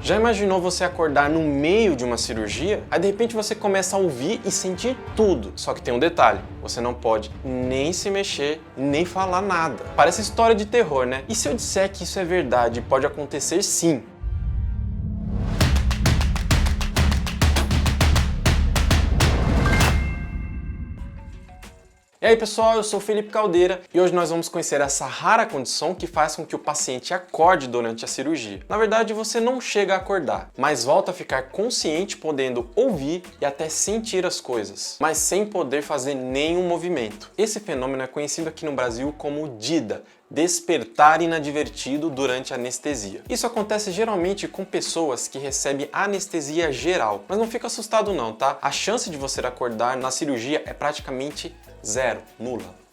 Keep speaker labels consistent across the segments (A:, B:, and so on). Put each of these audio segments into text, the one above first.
A: Já imaginou você acordar no meio de uma cirurgia? Aí de repente você começa a ouvir e sentir tudo. Só que tem um detalhe, você não pode nem se mexer, nem falar nada. Parece história de terror, né? E se eu disser que isso é verdade, pode acontecer sim. E aí pessoal, eu sou o Felipe Caldeira e hoje nós vamos conhecer essa rara condição que faz com que o paciente acorde durante a cirurgia. Na verdade, você não chega a acordar, mas volta a ficar consciente, podendo ouvir e até sentir as coisas, mas sem poder fazer nenhum movimento. Esse fenômeno é conhecido aqui no Brasil como DIDA, despertar inadvertido durante a anestesia. Isso acontece geralmente com pessoas que recebem anestesia geral, mas não fica assustado não, tá? A chance de você acordar na cirurgia é praticamente zero, nula.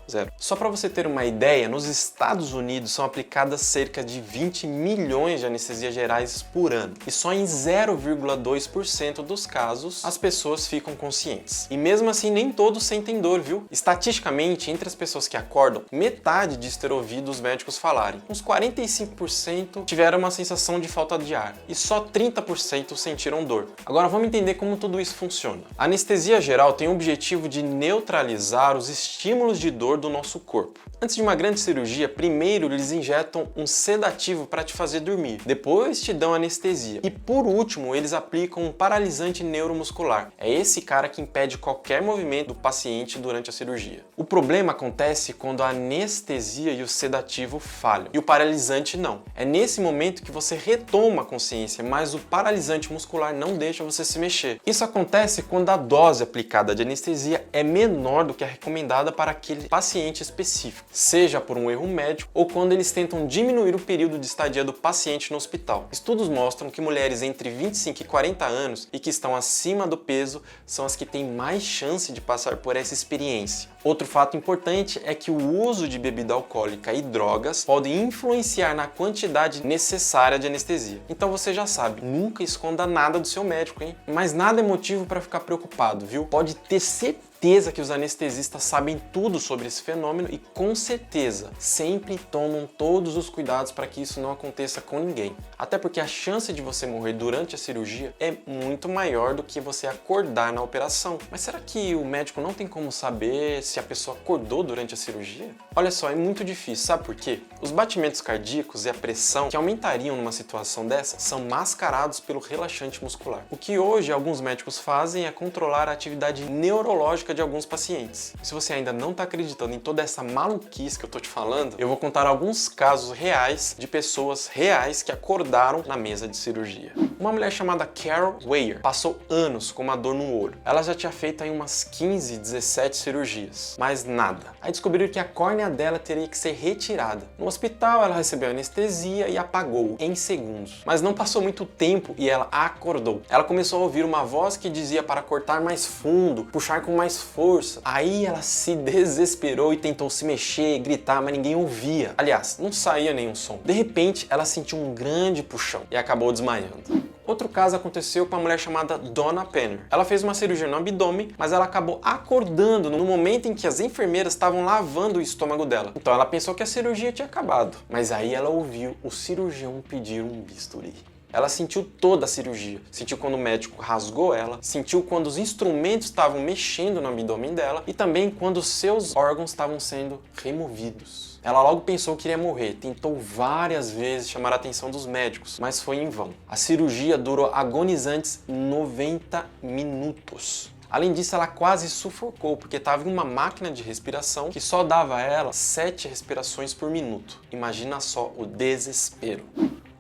A: Zero. Só para você ter uma ideia, nos Estados Unidos são aplicadas cerca de 20 milhões de anestesias gerais por ano. E só em 0,2% dos casos as pessoas ficam conscientes. E mesmo assim nem todos sentem dor, viu? Estatisticamente, entre as pessoas que acordam, metade diz ter ouvido os médicos falarem. Uns 45% tiveram uma sensação de falta de ar. E só 30% sentiram dor. Agora vamos entender como tudo isso funciona. A anestesia geral tem o objetivo de neutralizar os estímulos de dor do nosso corpo. Antes de uma grande cirurgia, primeiro eles injetam um sedativo para te fazer dormir, depois te dão anestesia e por último eles aplicam um paralisante neuromuscular. É esse cara que impede qualquer movimento do paciente durante a cirurgia. O problema acontece quando a anestesia e o sedativo falham e o paralisante não. É nesse momento que você retoma a consciência, mas o paralisante muscular não deixa você se mexer. Isso acontece quando a dose aplicada de anestesia é menor do que a recomendada para aquele paciente específico, seja por um erro médico ou quando eles tentam diminuir o período de estadia do paciente no hospital. Estudos mostram que mulheres entre 25 e 40 anos e que estão acima do peso são as que têm mais chance de passar por essa experiência. Outro fato importante é que o uso de bebida alcoólica e drogas podem influenciar na quantidade necessária de anestesia. Então você já sabe, nunca esconda nada do seu médico, hein? Mas nada é motivo para ficar preocupado, viu? Pode ter certeza que os anestesistas sabem tudo sobre esse fenômeno e com certeza sempre tomam todos os cuidados para que isso não aconteça com ninguém. Até porque a chance de você morrer durante a cirurgia é muito maior do que você acordar na operação. Mas será que o médico não tem como saber se a pessoa acordou durante a cirurgia? Olha só, é muito difícil, sabe por quê? Os batimentos cardíacos e a pressão que aumentariam numa situação dessa são mascarados pelo relaxante muscular. O que hoje alguns médicos fazem é controlar a atividade neurológica de alguns pacientes. Se você ainda não está acreditando em toda essa maluquice que eu tô te falando, eu vou contar alguns casos reais de pessoas reais que acordaram na mesa de cirurgia. Uma mulher chamada Carol Weyer passou anos com uma dor no olho. Ela já tinha feito aí umas 15, 17 cirurgias, mas nada. Aí descobriram que a córnea dela teria que ser retirada. No hospital ela recebeu anestesia e apagou em segundos. Mas não passou muito tempo e ela acordou. Ela começou a ouvir uma voz que dizia para cortar mais fundo, puxar com mais força. Aí ela se desesperou e tentou se mexer, gritar, mas ninguém ouvia. Aliás, não saía nenhum som. De repente, ela sentiu um grande puxão e acabou desmaiando. Outro caso aconteceu com uma mulher chamada Donna Penner. Ela fez uma cirurgia no abdômen, mas ela acabou acordando no momento em que as enfermeiras estavam lavando o estômago dela. Então ela pensou que a cirurgia tinha acabado, mas aí ela ouviu o cirurgião pedir um bisturi. Ela sentiu toda a cirurgia, sentiu quando o médico rasgou ela, sentiu quando os instrumentos estavam mexendo no abdômen dela e também quando seus órgãos estavam sendo removidos. Ela logo pensou que iria morrer, tentou várias vezes chamar a atenção dos médicos, mas foi em vão. A cirurgia durou agonizantes 90 minutos. Além disso, ela quase sufocou, porque estava em uma máquina de respiração que só dava a ela 7 respirações por minuto. Imagina só o desespero.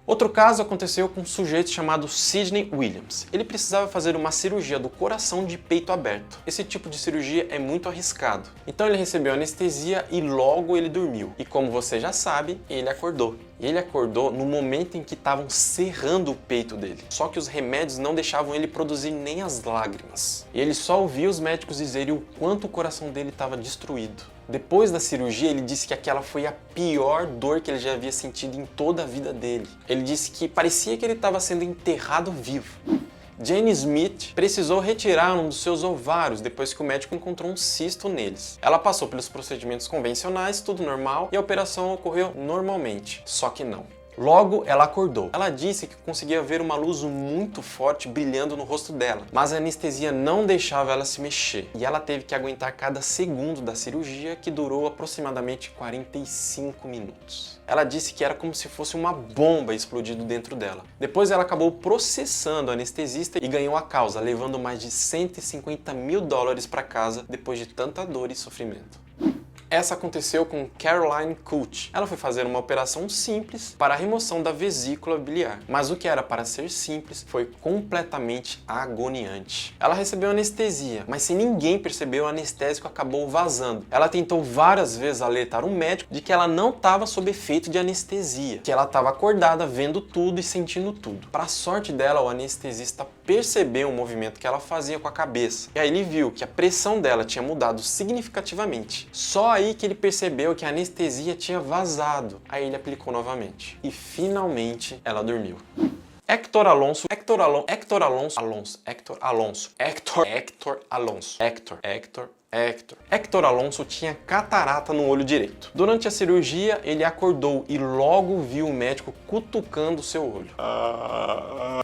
A: Outro caso aconteceu com um sujeito chamado Sidney Williams. Ele precisava fazer uma cirurgia do coração de peito aberto. Esse tipo de cirurgia é muito arriscado. Então ele recebeu anestesia e logo ele dormiu. E como você já sabe, ele acordou. E ele acordou no momento em que estavam serrando o peito dele. Só que os remédios não deixavam ele produzir nem as lágrimas. E ele só ouvia os médicos dizerem o quanto o coração dele estava destruído. Depois da cirurgia, ele disse que aquela foi a pior dor que ele já havia sentido em toda a vida dele. Ele disse que parecia que ele estava sendo enterrado vivo. Jane Smith precisou retirar um dos seus ovários depois que o médico encontrou um cisto neles. Ela passou pelos procedimentos convencionais, tudo normal, e a operação ocorreu normalmente. Só que não. Logo, ela acordou. Ela disse que conseguia ver uma luz muito forte brilhando no rosto dela, mas a anestesia não deixava ela se mexer e ela teve que aguentar cada segundo da cirurgia, que durou aproximadamente 45 minutos. Ela disse que era como se fosse uma bomba explodindo dentro dela. Depois ela acabou processando o anestesista e ganhou a causa, levando mais de 150 mil dólares para casa depois de tanta dor e sofrimento. Essa aconteceu com Caroline Couch. Ela foi fazer uma operação simples para a remoção da vesícula biliar, mas o que era para ser simples foi completamente agoniante. Ela recebeu anestesia, mas sem ninguém perceber, o anestésico acabou vazando. Ela tentou várias vezes alertar um médico de que ela não estava sob efeito de anestesia, que ela estava acordada, vendo tudo e sentindo tudo. Para a sorte dela, o anestesista percebeu o movimento que ela fazia com a cabeça, e aí ele viu que a pressão dela tinha mudado significativamente. Só aí que ele percebeu que a anestesia tinha vazado. Aí ele aplicou novamente. E finalmente ela dormiu. Hector Alonso tinha catarata no olho direito. Durante a cirurgia, ele acordou e logo viu o médico cutucando seu olho.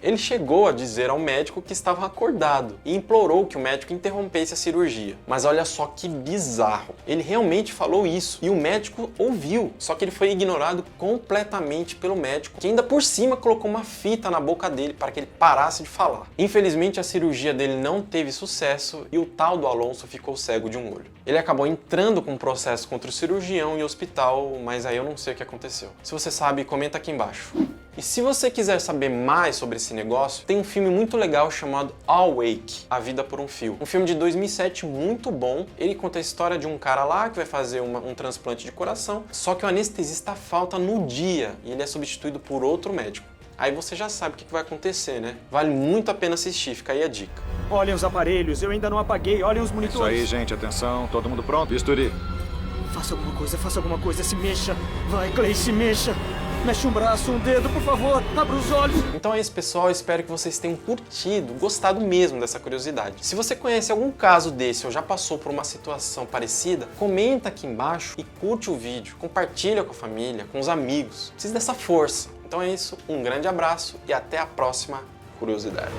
A: Ele chegou a dizer ao médico que estava acordado e implorou que o médico interrompesse a cirurgia. Mas olha só que bizarro. Ele realmente falou isso e o médico ouviu, só que ele foi ignorado completamente pelo médico, que ainda por cima colocou uma fita na boca dele para que ele parasse de falar. Infelizmente, a cirurgia dele não teve sucesso e o tal do Alonso ficou cego de um olho. Ele acabou entrando com um processo contra o cirurgião e o hospital, mas aí eu não sei o que aconteceu. Se você sabe, comenta aqui embaixo. E se você quiser saber mais sobre esse negócio, tem um filme muito legal chamado Awake, A Vida por um Fio. Um filme de 2007 muito bom. Ele conta a história de um cara lá que vai fazer um transplante de coração, só que o anestesista falta no dia e ele é substituído por outro médico. Aí você já sabe o que vai acontecer, né? Vale muito a pena assistir, fica aí a dica.
B: Olhem os aparelhos, eu ainda não apaguei, olhem os monitores.
C: Isso aí, gente, atenção, todo mundo pronto? Bisturi.
B: Faça alguma coisa, se mexa. Vai, Clay, se mexa. Mexe um braço, um dedo, por favor, abra os olhos.
A: Então é isso, pessoal, eu espero que vocês tenham curtido, gostado mesmo dessa curiosidade. Se você conhece algum caso desse ou já passou por uma situação parecida, comenta aqui embaixo e curte o vídeo, compartilha com a família, com os amigos. Precisa dessa força. Então é isso, um grande abraço e até a próxima curiosidade.